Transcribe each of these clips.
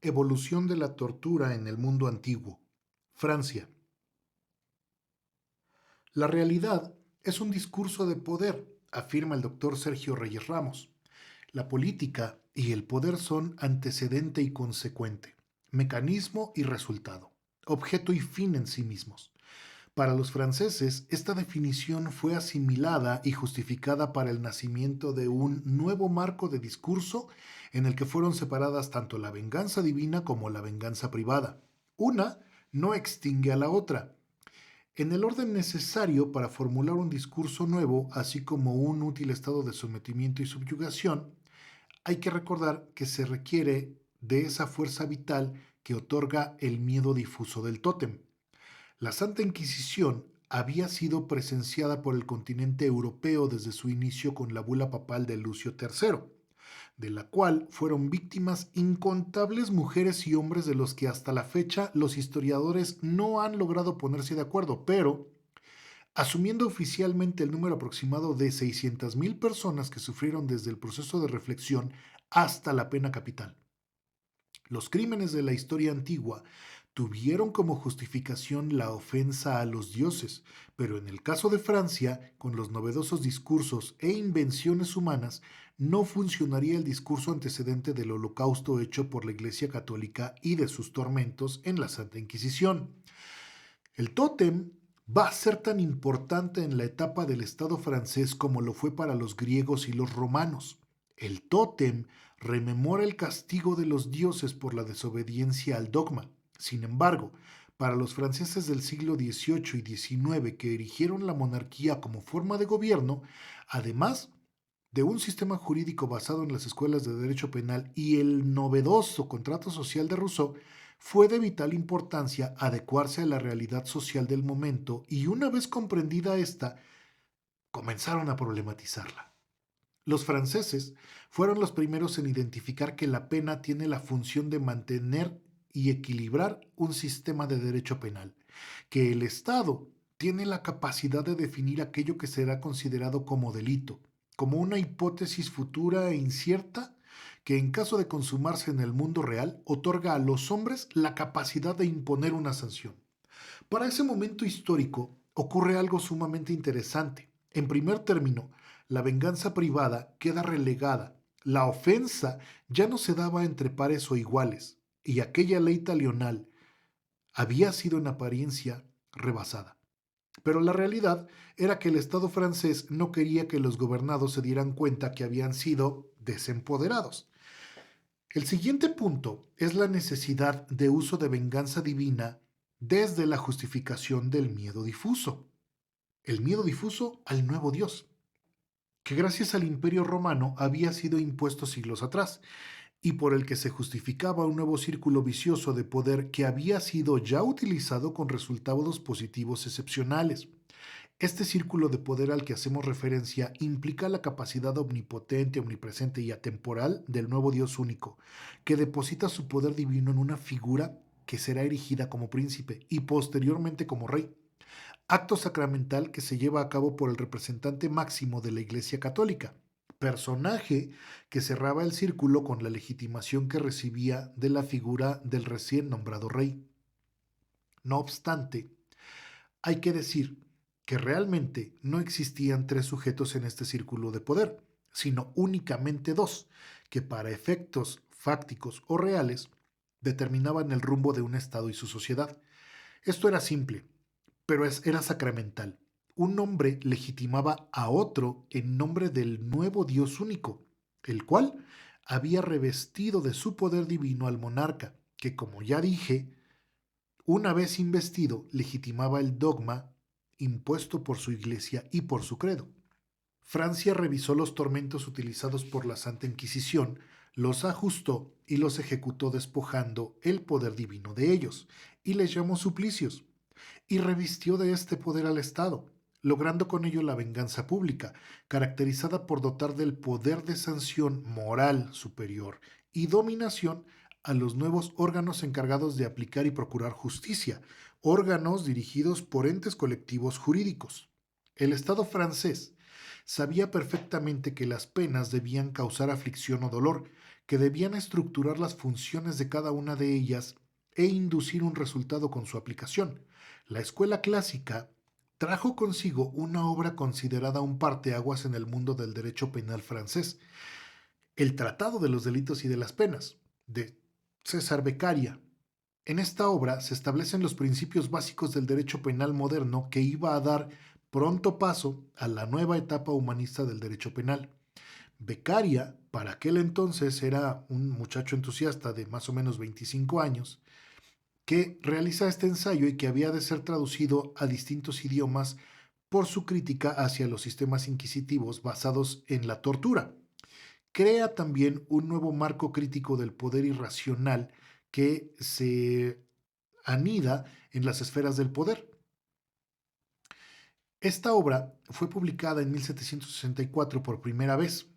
Evolución de la tortura en el mundo antiguo. Francia. La realidad es un discurso de poder, afirma el doctor Sergio Reyes Ramos. La política y el poder son antecedente y consecuente, mecanismo y resultado, objeto y fin en sí mismos. Para los franceses, esta definición fue asimilada y justificada para el nacimiento de un nuevo marco de discurso en el que fueron separadas tanto la venganza divina como la venganza privada. Una no extingue a la otra. En el orden necesario para formular un discurso nuevo, así como un útil estado de sometimiento y subyugación, hay que recordar que se requiere de esa fuerza vital que otorga el miedo difuso del tótem. La Santa Inquisición había sido presenciada por el continente europeo desde su inicio con la bula papal de Lucio III, de la cual fueron víctimas incontables mujeres y hombres de los que hasta la fecha los historiadores no han logrado ponerse de acuerdo, pero asumiendo oficialmente el número aproximado de 600,000 personas que sufrieron desde el proceso de reflexión hasta la pena capital. Los crímenes de la historia antigua tuvieron como justificación la ofensa a los dioses, pero en el caso de Francia, con los novedosos discursos e invenciones humanas, no funcionaría el discurso antecedente del holocausto hecho por la Iglesia Católica y de sus tormentos en la Santa Inquisición. El tótem va a ser tan importante en la etapa del Estado francés como lo fue para los griegos y los romanos. El tótem rememora el castigo de los dioses por la desobediencia al dogma. Sin embargo, para los franceses del siglo XVIII y XIX que erigieron la monarquía como forma de gobierno, además de un sistema jurídico basado en las escuelas de derecho penal y el novedoso contrato social de Rousseau, fue de vital importancia adecuarse a la realidad social del momento y una vez comprendida esta, comenzaron a problematizarla. Los franceses fueron los primeros en identificar que la pena tiene la función de mantener y equilibrar un sistema de derecho penal, que el Estado tiene la capacidad de definir aquello que será considerado como delito, como una hipótesis futura e incierta que en caso de consumarse en el mundo real otorga a los hombres la capacidad de imponer una sanción. Para ese momento histórico ocurre algo sumamente interesante. En primer término, la venganza privada queda relegada. La ofensa ya no se daba entre pares o iguales, y aquella ley talional había sido en apariencia rebasada. Pero la realidad era que el Estado francés no quería que los gobernados se dieran cuenta que habían sido desempoderados. El siguiente punto es la necesidad de uso de venganza divina desde la justificación del miedo difuso. El miedo difuso al nuevo Dios, que gracias al Imperio Romano había sido impuesto siglos atrás y por el que se justificaba un nuevo círculo vicioso de poder que había sido ya utilizado con resultados positivos excepcionales. Este círculo de poder al que hacemos referencia implica la capacidad omnipotente, omnipresente y atemporal del nuevo Dios único, que deposita su poder divino en una figura que será erigida como príncipe y posteriormente como rey. Acto sacramental que se lleva a cabo por el representante máximo de la Iglesia Católica, personaje que cerraba el círculo con la legitimación que recibía de la figura del recién nombrado rey. No obstante, hay que decir que realmente no existían tres sujetos en este círculo de poder, sino únicamente dos, que para efectos fácticos o reales determinaban el rumbo de un Estado y su sociedad. Esto era simple, pero era sacramental. Un hombre legitimaba a otro en nombre del nuevo Dios único, el cual había revestido de su poder divino al monarca, que como ya dije, una vez investido, legitimaba el dogma impuesto por su iglesia y por su credo. Francia revisó los tormentos utilizados por la Santa Inquisición, los ajustó y los ejecutó despojando el poder divino de ellos, y les llamó suplicios, y revistió de este poder al Estado, logrando con ello la venganza pública, caracterizada por dotar del poder de sanción moral superior y dominación a los nuevos órganos encargados de aplicar y procurar justicia, órganos dirigidos por entes colectivos jurídicos. El Estado francés sabía perfectamente que las penas debían causar aflicción o dolor, que debían estructurar las funciones de cada una de ellas e inducir un resultado con su aplicación. La escuela clásica trajo consigo una obra considerada un parteaguas en el mundo del derecho penal francés, el Tratado de los Delitos y de las Penas, de César Beccaria. En esta obra se establecen los principios básicos del derecho penal moderno que iba a dar pronto paso a la nueva etapa humanista del derecho penal. Beccaria, para aquel entonces, era un muchacho entusiasta de más o menos 25 años, que realiza este ensayo y que había de ser traducido a distintos idiomas por su crítica hacia los sistemas inquisitivos basados en la tortura. Crea también un nuevo marco crítico del poder irracional que se anida en las esferas del poder. Esta obra fue publicada en 1764 por primera vez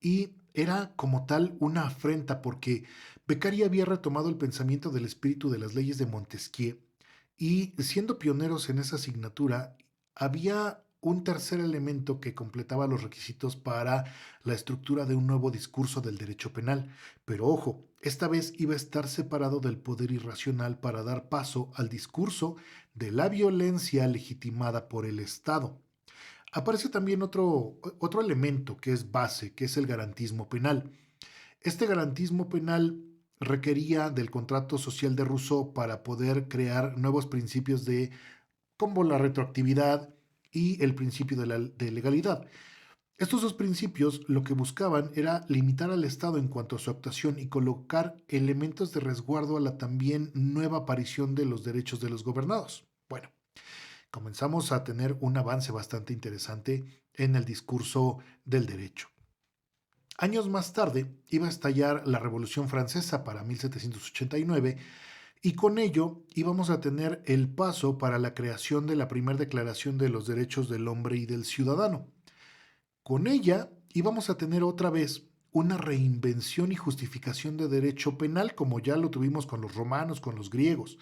y era como tal una afrenta porque Beccaria había retomado el pensamiento del espíritu de las leyes de Montesquieu y siendo pioneros en esa asignatura, había un tercer elemento que completaba los requisitos para la estructura de un nuevo discurso del derecho penal. Pero ojo, esta vez iba a estar separado del poder irracional para dar paso al discurso de la violencia legitimada por el Estado. Aparece también otro elemento que es base, que es el garantismo penal. Este garantismo penal requería del contrato social de Rousseau para poder crear nuevos principios de como la retroactividad y el principio de legalidad. Estos dos principios lo que buscaban era limitar al Estado en cuanto a su actuación y colocar elementos de resguardo a la también nueva aparición de los derechos de los gobernados. Bueno, comenzamos a tener un avance bastante interesante en el discurso del derecho. Años más tarde iba a estallar la Revolución Francesa para 1789 y con ello íbamos a tener el paso para la creación de la primera Declaración de los Derechos del Hombre y del Ciudadano. Con ella íbamos a tener otra vez una reinvención y justificación de derecho penal como ya lo tuvimos con los romanos, con los griegos,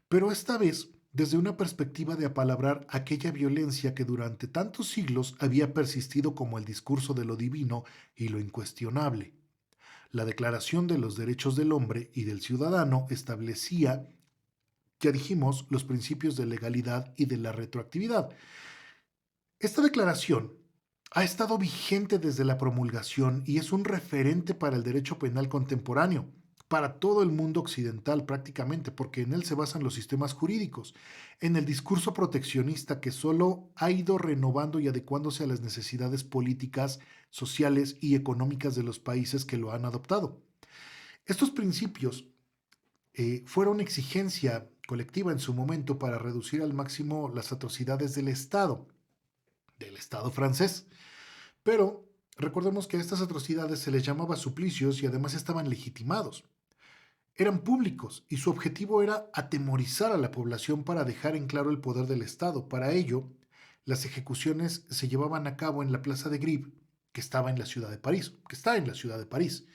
pero esta vez desde una perspectiva de apalabrar aquella violencia que durante tantos siglos había persistido como el discurso de lo divino y lo incuestionable. La Declaración de los Derechos del Hombre y del Ciudadano establecía, ya dijimos, los principios de legalidad y de la retroactividad. Esta declaración ha estado vigente desde la promulgación y es un referente para el derecho penal contemporáneo, para todo el mundo occidental prácticamente, porque en él se basan los sistemas jurídicos, en el discurso proteccionista que solo ha ido renovando y adecuándose a las necesidades políticas, sociales y económicas de los países que lo han adoptado. Estos principios fueron exigencia colectiva en su momento para reducir al máximo las atrocidades del Estado francés. Pero recordemos que a estas atrocidades se les llamaba suplicios y además estaban legitimados. Eran públicos y su objetivo era atemorizar a la población para dejar en claro el poder del Estado. Para ello, las ejecuciones se llevaban a cabo en la Plaza de Greve, que estaba en la ciudad de París, que está en la ciudad de París.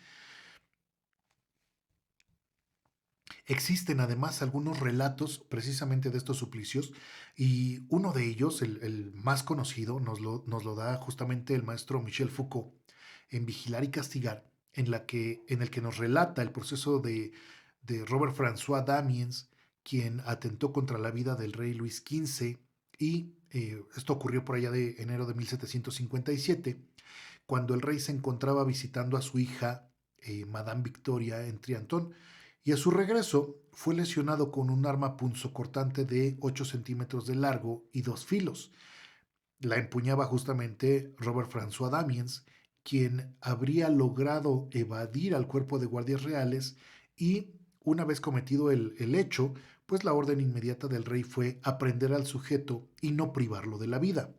Existen además algunos relatos precisamente de estos suplicios y uno de ellos, el más conocido, nos lo da justamente el maestro Michel Foucault en Vigilar y Castigar, en el que nos relata el proceso de Robert François Damiens, quien atentó contra la vida del rey Luis XV y esto ocurrió por allá de enero de 1757, cuando el rey se encontraba visitando a su hija, Madame Victoria, en Trianton, y a su regreso fue lesionado con un arma punzocortante de 8 centímetros de largo y 2 filos. La empuñaba justamente Robert François Damiens, quien habría logrado evadir al cuerpo de guardias reales y, una vez cometido el hecho, pues la orden inmediata del rey fue aprender al sujeto y no privarlo de la vida.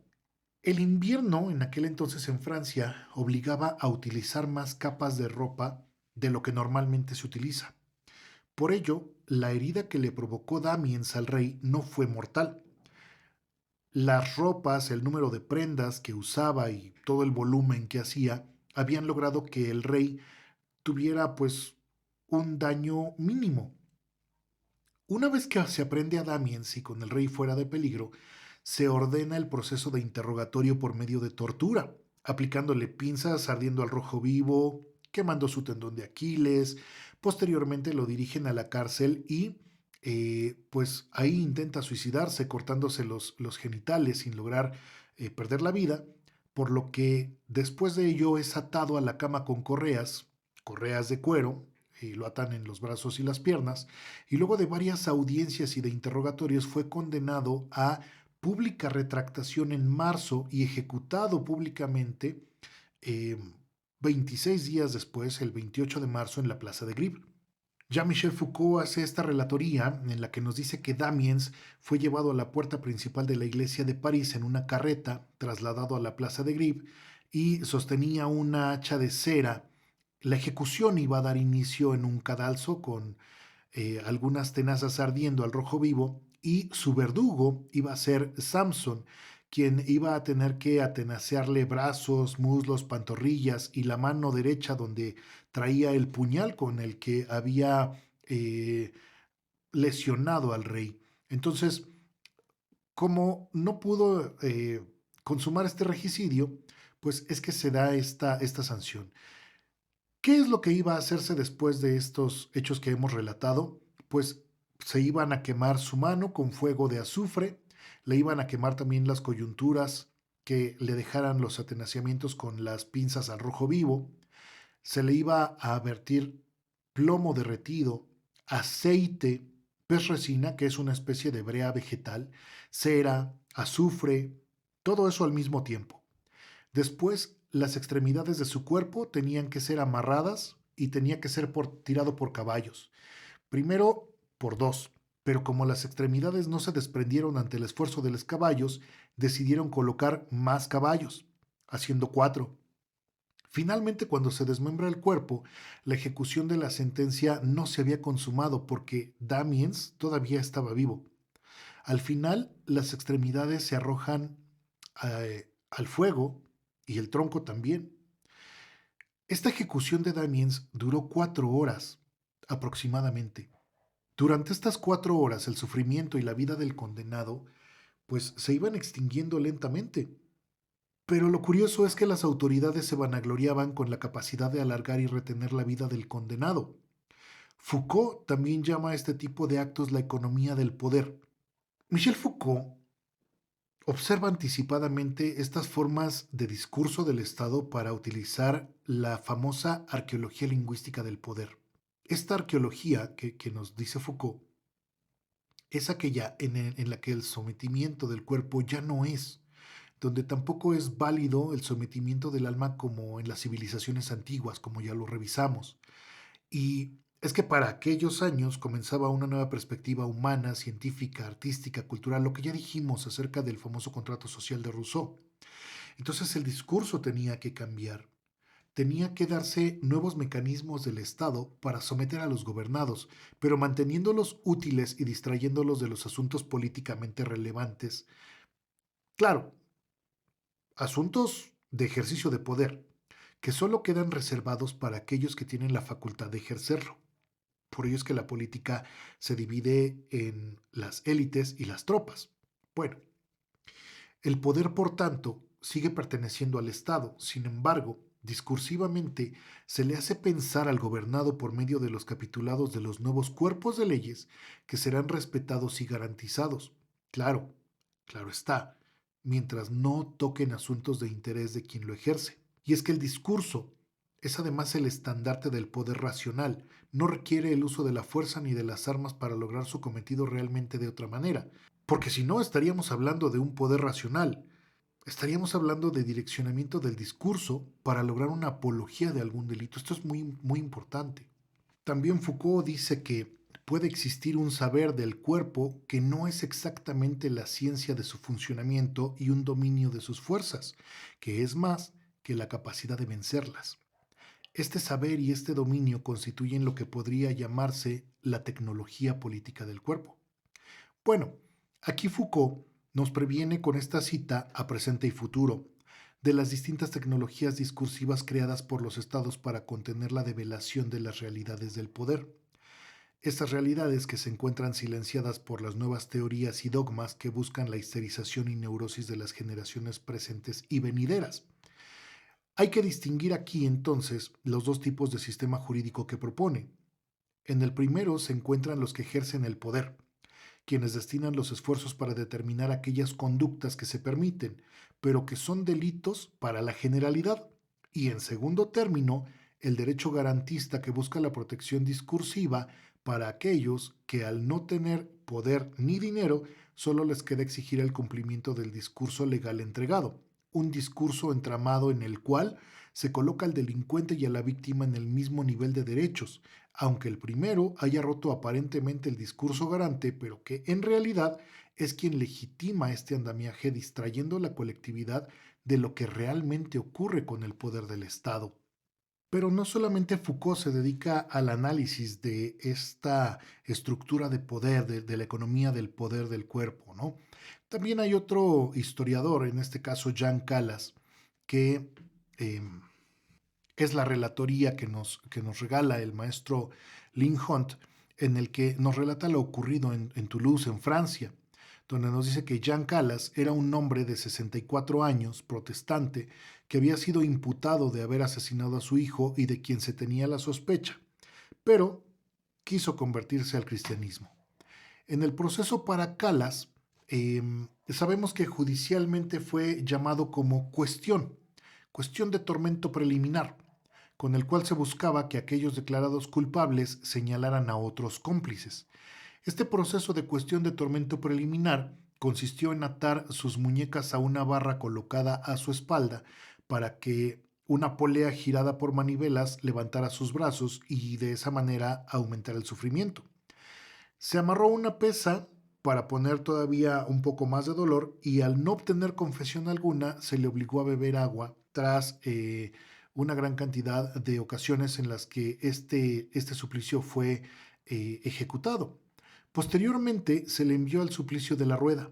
El invierno en aquel entonces en Francia obligaba a utilizar más capas de ropa de lo que normalmente se utiliza. Por ello, la herida que le provocó Damiens al rey no fue mortal. Las ropas, el número de prendas que usaba y todo el volumen que hacía habían logrado que el rey tuviera pues un daño mínimo. Una vez que se aprende a Damiens y con el rey fuera de peligro, se ordena el proceso de interrogatorio por medio de tortura, aplicándole pinzas ardiendo al rojo vivo, quemando su tendón de Aquiles. Posteriormente lo dirigen a la cárcel y pues ahí intenta suicidarse cortándose los genitales sin lograr perder la vida, por lo que después de ello es atado a la cama con correas de cuero, y lo atan en los brazos y las piernas, y luego de varias audiencias y de interrogatorios fue condenado a pública retractación en marzo y ejecutado públicamente eh, 26 días después, el 28 de marzo, en la Plaza de Grip. Jean-Michel Foucault hace esta relatoría en la que nos dice que Damiens fue llevado a la puerta principal de la iglesia de París en una carreta, trasladado a la Plaza de Grip y sostenía una hacha de cera. La ejecución iba a dar inicio en un cadalso con algunas tenazas ardiendo al rojo vivo y su verdugo iba a ser Samson, quien iba a tener que atenacearle brazos, muslos, pantorrillas y la mano derecha donde traía el puñal con el que había eh, lesionado al rey. Entonces, como no pudo consumar este regicidio, pues es que se da esta sanción. ¿Qué es lo que iba a hacerse después de estos hechos que hemos relatado? Pues se iban a quemar su mano con fuego de azufre, le iban a quemar también las coyunturas que le dejaran los atenaciamientos con las pinzas al rojo vivo, se le iba a vertir plomo derretido, aceite, pez resina, que es una especie de brea vegetal, cera, azufre, todo eso al mismo tiempo. Después, las extremidades de su cuerpo tenían que ser amarradas y tenía que ser tirado por caballos. Primero por dos, pero como las extremidades no se desprendieron ante el esfuerzo de los caballos, decidieron colocar más caballos, haciendo cuatro. Finalmente, cuando se desmembra el cuerpo, la ejecución de la sentencia no se había consumado porque Damiens todavía estaba vivo. Al final, las extremidades se arrojan al fuego y el tronco también. Esta ejecución de Damiens duró 4 horas aproximadamente. Durante estas 4 horas, el sufrimiento y la vida del condenado pues se iban extinguiendo lentamente. Pero lo curioso es que las autoridades se vanagloriaban con la capacidad de alargar y retener la vida del condenado. Foucault también llama a este tipo de actos la economía del poder. Michel Foucault observa anticipadamente estas formas de discurso del Estado para utilizar la famosa arqueología lingüística del poder. Esta arqueología que nos dice Foucault es aquella en la que el sometimiento del cuerpo ya no es, donde tampoco es válido el sometimiento del alma como en las civilizaciones antiguas, como ya lo revisamos. Y es que para aquellos años comenzaba una nueva perspectiva humana, científica, artística, cultural, lo que ya dijimos acerca del famoso contrato social de Rousseau. Entonces el discurso tenía que cambiar. Tenía que darse nuevos mecanismos del Estado para someter a los gobernados, pero manteniéndolos útiles y distrayéndolos de los asuntos políticamente relevantes. Claro, asuntos de ejercicio de poder, que solo quedan reservados para aquellos que tienen la facultad de ejercerlo. Por ello es que la política se divide en las élites y las tropas. Bueno, el poder, por tanto, sigue perteneciendo al Estado. Sin embargo, discursivamente se le hace pensar al gobernado por medio de los capitulados de los nuevos cuerpos de leyes que serán respetados y garantizados. Claro, claro está, mientras no toquen asuntos de interés de quien lo ejerce. Y es que el discurso es además el estandarte del poder racional, no requiere el uso de la fuerza ni de las armas para lograr su cometido realmente de otra manera. Porque si no, estaríamos hablando de un poder racional, estaríamos hablando de direccionamiento del discurso para lograr una apología de algún delito. Esto es muy, muy importante. También Foucault dice que puede existir un saber del cuerpo que no es exactamente la ciencia de su funcionamiento y un dominio de sus fuerzas, que es más que la capacidad de vencerlas. Este saber y este dominio constituyen lo que podría llamarse la tecnología política del cuerpo. Bueno, aquí Foucault nos previene con esta cita a presente y futuro de las distintas tecnologías discursivas creadas por los estados para contener la develación de las realidades del poder. Estas realidades que se encuentran silenciadas por las nuevas teorías y dogmas que buscan la histerización y neurosis de las generaciones presentes y venideras. Hay que distinguir aquí entonces los dos tipos de sistema jurídico que propone. En el primero se encuentran los que ejercen el poder, quienes destinan los esfuerzos para determinar aquellas conductas que se permiten, pero que son delitos para la generalidad. Y en segundo término, el derecho garantista que busca la protección discursiva para aquellos que al no tener poder ni dinero, solo les queda exigir el cumplimiento del discurso legal entregado, un discurso entramado en el cual se coloca al delincuente y a la víctima en el mismo nivel de derechos, aunque el primero haya roto aparentemente el discurso garante, pero que en realidad es quien legitima este andamiaje distrayendo a la colectividad de lo que realmente ocurre con el poder del Estado. Pero no solamente Foucault se dedica al análisis de esta estructura de poder, de la economía del poder del cuerpo, ¿no? También hay otro historiador, en este caso Jean Calas, que eh, es la relatoría que nos regala el maestro Lin Hunt, en el que nos relata lo ocurrido en Toulouse, en Francia, donde nos dice que Jean Calas era un hombre de 64 años, protestante, que había sido imputado de haber asesinado a su hijo y de quien se tenía la sospecha, pero quiso convertirse al cristianismo. En el proceso para Calas, sabemos que judicialmente fue llamado como cuestión de tormento preliminar, con el cual se buscaba que aquellos declarados culpables señalaran a otros cómplices. Este proceso de cuestión de tormento preliminar consistió en atar sus muñecas a una barra colocada a su espalda para que una polea girada por manivelas levantara sus brazos y de esa manera aumentara el sufrimiento. Se amarró una pesa para poner todavía un poco más de dolor y al no obtener confesión alguna se le obligó a beber agua tras una gran cantidad de ocasiones en las que este suplicio fue ejecutado. Posteriormente se le envió al suplicio de la rueda.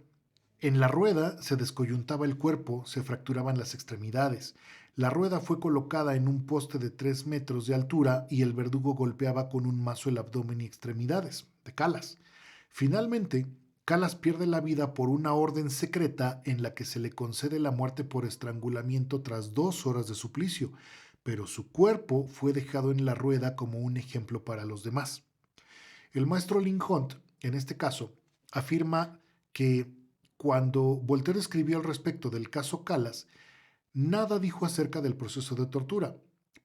En la rueda se descoyuntaba el cuerpo, se fracturaban las extremidades. La rueda fue colocada en un poste de 3 metros de altura y el verdugo golpeaba con un mazo el abdomen y extremidades de Calas. Finalmente, Calas pierde la vida por una orden secreta en la que se le concede la muerte por estrangulamiento tras 2 horas de suplicio, pero su cuerpo fue dejado en la rueda como un ejemplo para los demás. El maestro Lin Hunt, en este caso, afirma que cuando Voltaire escribió al respecto del caso Calas, nada dijo acerca del proceso de tortura,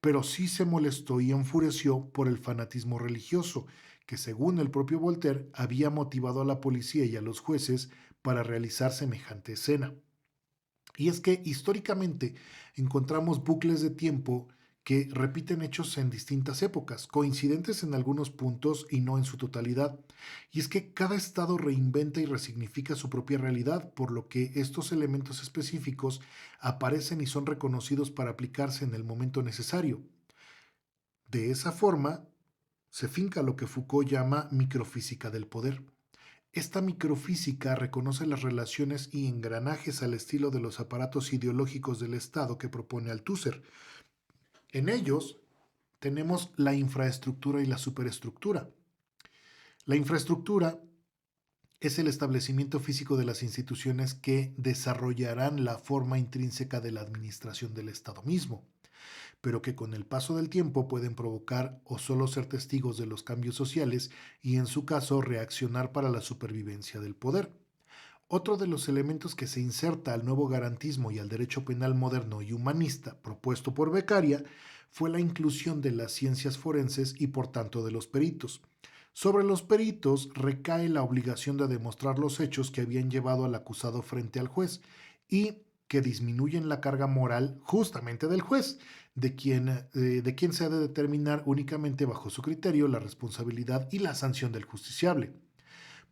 pero sí se molestó y enfureció por el fanatismo religioso, que según el propio Voltaire había motivado a la policía y a los jueces para realizar semejante escena. Y es que históricamente encontramos bucles de tiempo que repiten hechos en distintas épocas, coincidentes en algunos puntos y no en su totalidad. Y es que cada estado reinventa y resignifica su propia realidad, por lo que estos elementos específicos aparecen y son reconocidos para aplicarse en el momento necesario. De esa forma, se finca lo que Foucault llama microfísica del poder. Esta microfísica reconoce las relaciones y engranajes al estilo de los aparatos ideológicos del Estado que propone Althusser. En ellos tenemos la infraestructura y la superestructura. La infraestructura es el establecimiento físico de las instituciones que desarrollarán la forma intrínseca de la administración del Estado mismo, pero que con el paso del tiempo pueden provocar o solo ser testigos de los cambios sociales y en su caso reaccionar para la supervivencia del poder. Otro de los elementos que se inserta al nuevo garantismo y al derecho penal moderno y humanista propuesto por Beccaria fue la inclusión de las ciencias forenses y por tanto de los peritos. Sobre los peritos recae la obligación de demostrar los hechos que habían llevado al acusado frente al juez y que disminuyen la carga moral justamente del juez, de quien se ha de determinar únicamente bajo su criterio la responsabilidad y la sanción del justiciable.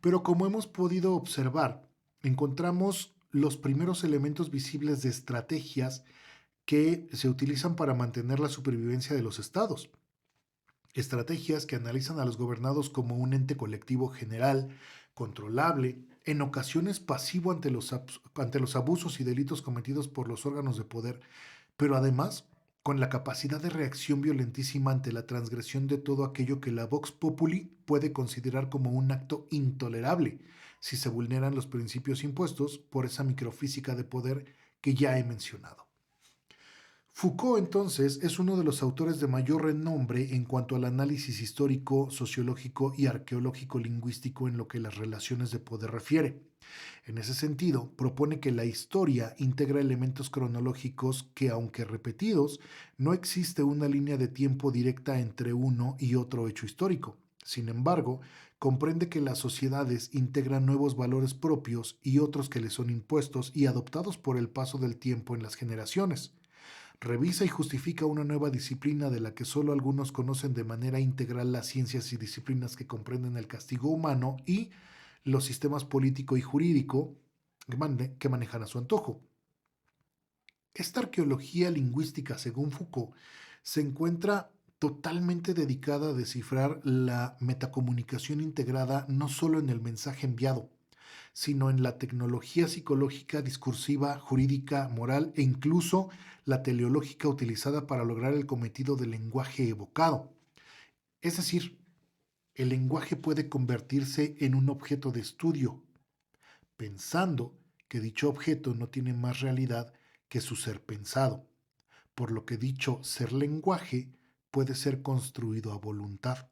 Pero como hemos podido observar, encontramos los primeros elementos visibles de estrategias que se utilizan para mantener la supervivencia de los estados. Estrategias que analizan a los gobernados como un ente colectivo general, controlable, en ocasiones pasivo ante los abusos y delitos cometidos por los órganos de poder, pero además con la capacidad de reacción violentísima ante la transgresión de todo aquello que la Vox Populi puede considerar como un acto intolerable si se vulneran los principios impuestos por esa microfísica de poder que ya he mencionado. Foucault, entonces, es uno de los autores de mayor renombre en cuanto al análisis histórico, sociológico y arqueológico lingüístico en lo que las relaciones de poder refiere. En ese sentido, propone que la historia integra elementos cronológicos que, aunque repetidos, no existe una línea de tiempo directa entre uno y otro hecho histórico. Sin embargo, comprende que las sociedades integran nuevos valores propios y otros que les son impuestos y adoptados por el paso del tiempo en las generaciones. Revisa y justifica una nueva disciplina de la que solo algunos conocen de manera integral las ciencias y disciplinas que comprenden el castigo humano y los sistemas político y jurídico que manejan a su antojo. Esta arqueología lingüística, según Foucault, se encuentra totalmente dedicada a descifrar la metacomunicación integrada no solo en el mensaje enviado, sino en la tecnología psicológica, discursiva, jurídica, moral e incluso la teleológica utilizada para lograr el cometido del lenguaje evocado. Es decir, el lenguaje puede convertirse en un objeto de estudio, pensando que dicho objeto no tiene más realidad que su ser pensado, por lo que dicho ser lenguaje puede ser construido a voluntad.